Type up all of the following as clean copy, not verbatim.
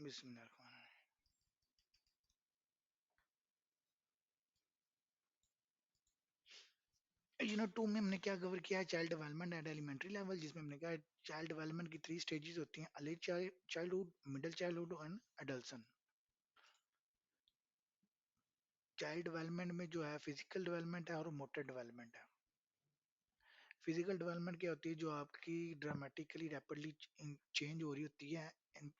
Bismillah. Unit to में हमने क्या कवर किया है, child development at elementary level, जिसमें हमने कहा चाइल्ड डेवलपमेंट की 3 स्टेजेस होती हैं, early childhood, middle childhood and एडल्सन। Child development में जो है फिजिकल डेवलपमेंट है और मोटर डेवलपमेंट है। फिजिकल डेवलपमेंट क्या होती है, जो आपकी ड्रामेटिकली रैपिडली चेंज हो रही होती है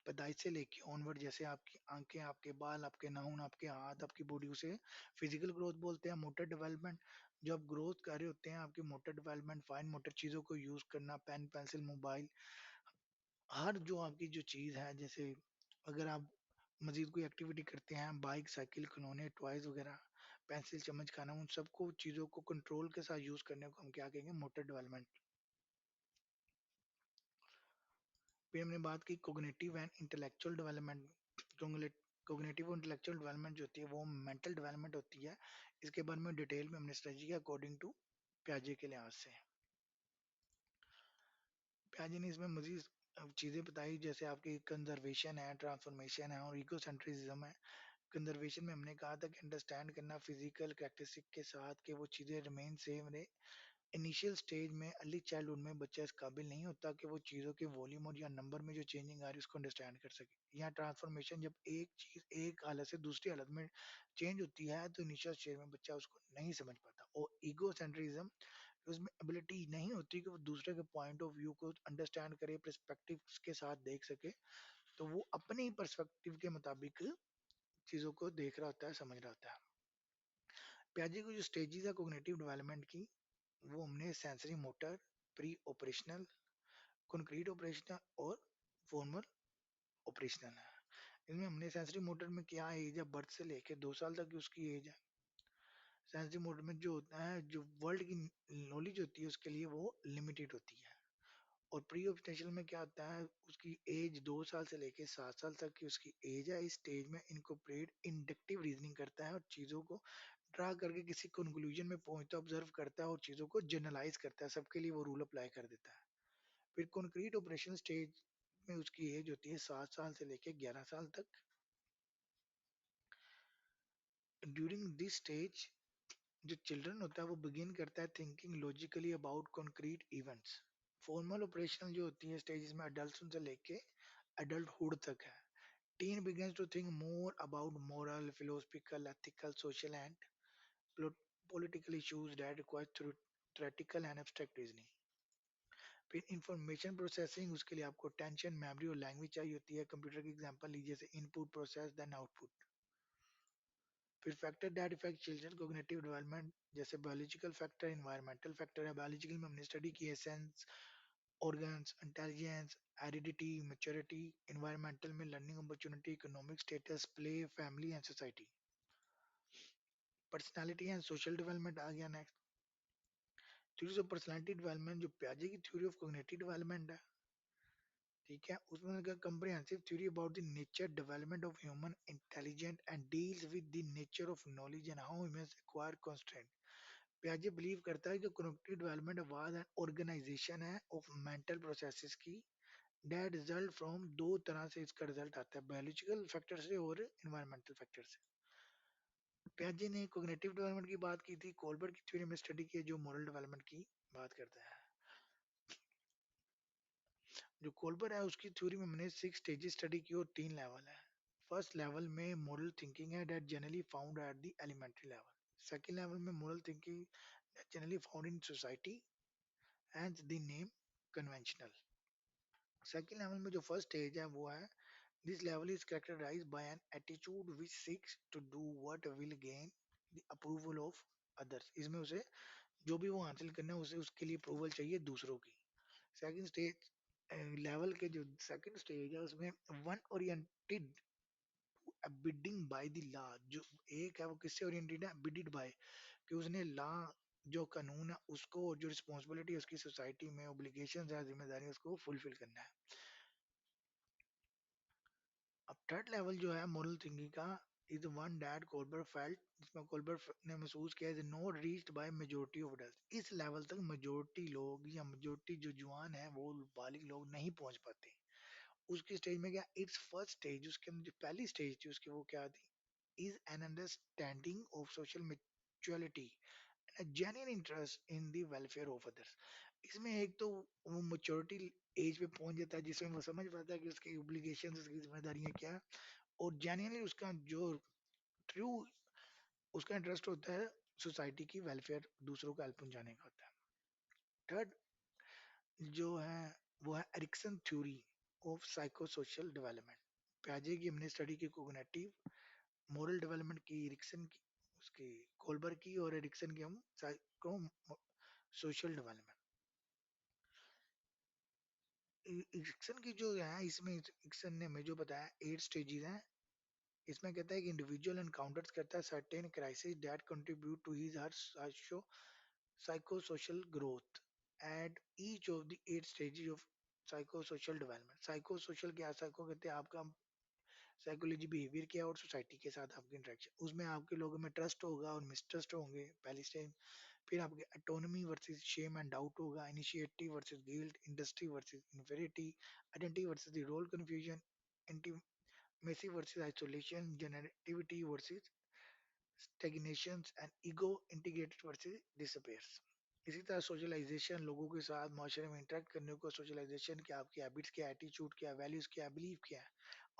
पैदाइश से लेके ऑनवर्ड, जैसे आपकी आंखें, आपके बाल, आपके नाखून, आपके हाथ, आपकी बॉडी, उसे फिजिकल ग्रोथ बोलते हैं। मोटर डेवलपमेंट, जो आप ग्रोथ कर रहे होते हैं, आपकी मोटर डेवलपमेंट, फाइन मोटर चीजों को यूज करना, पेन पेंसिल मोबाइल, हर जो आपकी जो चीज है, जैसे अगर आप मजीद कोई एक्टिविटी करते हैं, बाइक, साइकिल, खिलौने, टॉयज वगैरह, पेंसिल, चम्मच, खाना, उन सबको चीजों को कंट्रोल के साथ यूज करने को हम क्या कहेंगे, मोटर डेवलपमेंट। फिर हमने बात की cognitive and intellectual development. Cognitive और इंटेलेक्चुअल डेवलपमेंट जो होती है वो मेंटल डेवलपमेंट होती है। इसके बारे में डिटेल में हमने स्टडी किया अकॉर्डिंग टू प्याजे के लिहाज से। प्याजे ने इसमें मजीद चीजें बताई, जैसे आपकी कंजर्वेशन है, ट्रांसफॉर्मेशन है और इकोसेंट्रिज्म है। कंजर्वेशन में हमने कहा था कि अंडरस्टैंड करना फिजिकल कैरेक्टरिस्टिक के साथ कि वो चीजें रिमेन सेम रहे। इनिशियल स्टेज में, अर्ली चाइल्डहुड में बच्चा इस काबिल नहीं होता कि वो चीज़ों के वॉल्यूम और या नंबर में जो चेंजिंग आ रही है उसको अंडरस्टैंड कर सके। या ट्रांसफॉर्मेशन, जब एक चीज़ एक हालत से दूसरी हालत में चेंज होती है तो इनिशियल स्टेज में बच्चा उसको नहीं समझ पाता। और ईगो सेंट्रिज्म, उसमें एबिलिटी नहीं होती कि वो दूसरे के पॉइंट ऑफ व्यू को अंडरस्टैंड करे, पर्सपेक्टिव के साथ देख सके, तो वो अपने ही पर्सपेक्टिव के मुताबिक चीज़ों को देख रहा होता है, समझ रहा होता है। प्याजे की जो स्टेजेस है कोग्निटिव डेवलपमेंट की, वो हमने sensory motor, pre operational, concrete operational और फॉर्मल ऑपरेशनल है। इनमें हमने सेंसरी मोटर में क्या एज है, बर्थ से लेके 2 साल तक की उसकी एज है। सेंसरी मोटर में जो होता है, जो वर्ल्ड की नॉलेज होती है उसके लिए वो लिमिटेड होती है। और प्री ऑपरेशनल में क्या होता है, उसकी एज 2 साल से लेके 7 साल तक की उसकी एज है। इस स्टेज में इनकॉर्पोरेट इंडक्टिव रीजनिंग करता है और चीजों को ड्रा करके किसी कंक्लूजन में पहुंचता, ऑब्जर्व करता है और चीजों को जनरलाइज करता है, सबके लिए वो रूल अप्लाई कर देता है। फिर कंक्रीट ऑपरेशन स्टेज में उसकी एज होती है 7 साल से लेके 11 साल तक। ड्यूरिंग दिस स्टेज जो चिल्ड्रन होता है वो बिगिन करता है thinking logically about concrete events. Formal operational जो होती है स्टेजेस में अडल्ट से लेके adulthood तक है। Tin begins to think more about moral, philosophical, ethical, social and political issues that require theoretical and abstract reasoning. फिर इंफॉर्मेशन प्रोसेसिंग, उसके लिए आपको टेंशन, मेमोरी और लैंग्वेज चाहिए होती है। कंप्यूटर की एग्जांपल लीजिए, जैसे इनपुट, प्रोसेस, देन आउटपुट। फिर factor that effect children cognitive development, जैसे बायोलॉजिकल फैक्टर, एनवायरमेंटल फैक्टर है। बायोलॉजिकल में हमने स्टडी की है sense, organs, intelligence, heredity, maturity. Environmental में learning opportunity, economic status, play, family and society. Personality and social development आ गया next. Theories of personality development जो प्याजे की theory of cognitive development है, ठीक है, उसमें क्या comprehensive theory about the nature development of human intelligence and deals with the nature of knowledge and how humans acquire constraint. प्याजे believe करता है कि cognitive development was an organisation है ऑफ मेंटल प्रोसेसेस की, डेट रिजल्ट फ्रॉम दो तरह से इसका रिजल्ट आता है, बायोलॉजिकल फैक्टर से और एनवायरमेंटल फैक्टर से। प्याजे ने कोग्निटिव डेवलपमेंट की बात की थी, कोलबर्ट की थ्योरी में स्टडी की है जो मॉरल डेवलपमेंट की बात करता है। जो कोलबर्ट है उसकी थ्योरी में हमने 6 स्टेजेस स्टडी की और 3 लेवल है। फर्स्ट लेवल में मॉरल थिंकिंग है that generally found at the elementary level. Second level में moral thinking generally found in society and the name conventional. Second level में जो फर्स्ट स्टेज है वो है, this level is characterized by an attitude which seeks to do what will gain the approval of others. इसमें उसे जो भी वो हासिल करना है उसे उसके लिए अप्रूवल चाहिए दूसरों की। सेकंड स्टेज लेवल के जो सेकंड स्टेज है उसमें one oriented abiding by the law. जो एक है वो किससे ओरिएंटेड है, अबिडेड बाय, कि उसने लॉ, जो कानून है उसको, और जो रिस्पॉन्सिबिलिटी है उसकी सोसाइटी में, ओब्लिगेशन है, जिम्मेदारी उसको फुलफिल करना है। अब थर्ड लेवल जो है मोरल थिंकिंग का, is one that Colbert felt, जिसमें कोलबर्ट ने महसूस किया, is not reached by majority of adult. इस लेवल तक मेजॉरिटी लोग या मेजॉरिटी जो जवान है वो बालिग लोग नहीं पहुंच पाते। उसकी स्टेज में क्या, इट्स फर्स्ट स्टेज, उसके अंदर जो पहली स्टेज थी उसकी वो क्या थी, is an understanding of social maturity, a genuine interest in the welfare of others। इसमें एक तो वो मैच्योरिटी एज पे पहुंच जाता है जिसमें वो समझ पाता है कि उसकी ओब्लिगेशंस, उसकी जिम्मेदारियां क्या है, और जेन्युइनली उसका जो ट्रू उसका इंटरेस्ट होता है सोसाइटी की वेलफेयर, दूसरों को हेल्प पहुंचाने का होता है। थर्ड जो है वो है Erikson theory of psycho social development. प्याजे की हमने स्टडी की कोग्निटिव मोरल डेवलपमेंट की, एरिक्सन की उसकी कोलबर्ग की, और एरिक्सन की हम साइको सोशल डेवलपमेंट। एरिक्सन की जो है इसमें एरिक्सन ने हमें जो बताया 8 स्टेजेस हैं। इसमें कहता है कि इंडिविजुअल एनकाउंटर्स करता है certain crisis that contribute to his her psycho social growth at each of the 8 stages of psycho social development. Psycho social क्या, साइको कहते हैं आपका साइकोलॉजी बिहेवियर क्या है और सोसाइटी के साथ आपकी इंटरेक्शन, उसमें आपके लोगों में ट्रस्ट होगा और मिसट्रस्ट होंगे पहली स्टेज। फिर आपके autonomy versus shame and doubt होगा, initiative versus guilt, industry versus inferiority, identity versus the role confusion, intimacy versus isolation, generativity versus stagnation, and ego integrated versus disappears. इसी तरह सोशलाइजेशन, लोगों के साथ माशरे में इंटरेक्ट करने को सोशलाइजेशन, क्या आपकी हैबिट्स, क्या एटीट्यूड, क्या वैल्यूज, क्या बिलीव क्या है,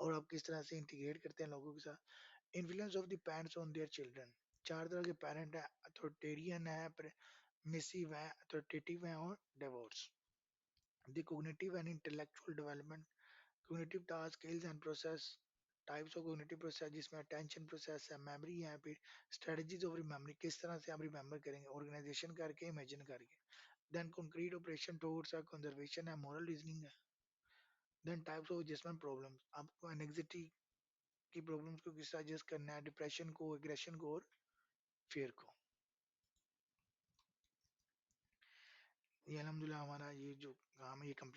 और आप किस तरह से इंटीग्रेट करते हैं लोगों के साथ। Influence of the parents on their children, 4 तरह के पेरेंट है, अथॉरिटेरियन है, मिसिव है, अथॉरिटेटिव है, और divorce. The cognitive and intellectual development, cognitive task, skills and process, types of cognitive process जिसमें अटेंशन प्रोसेस है, मेमोरी है, फिर स्ट्रेटजीज ऑफ रिमेमोरी, किस तरह से आप रिमेम्बर करेंगे, ऑर्गेनाइजेशन करके, इमेजिन करके, then concrete operation towards conservation है, मॉरल रीजनिंग है, then types of adjustment problems, आपको एंजाइटी की प्रॉब्लम्स को किस तरह एडजस्ट करना है, डिप्रेशन को, एग्रेशन को, और फियर को। ये अल्हम्दुलिल्लाह हमारा ये जो काम है ये कंप्लीट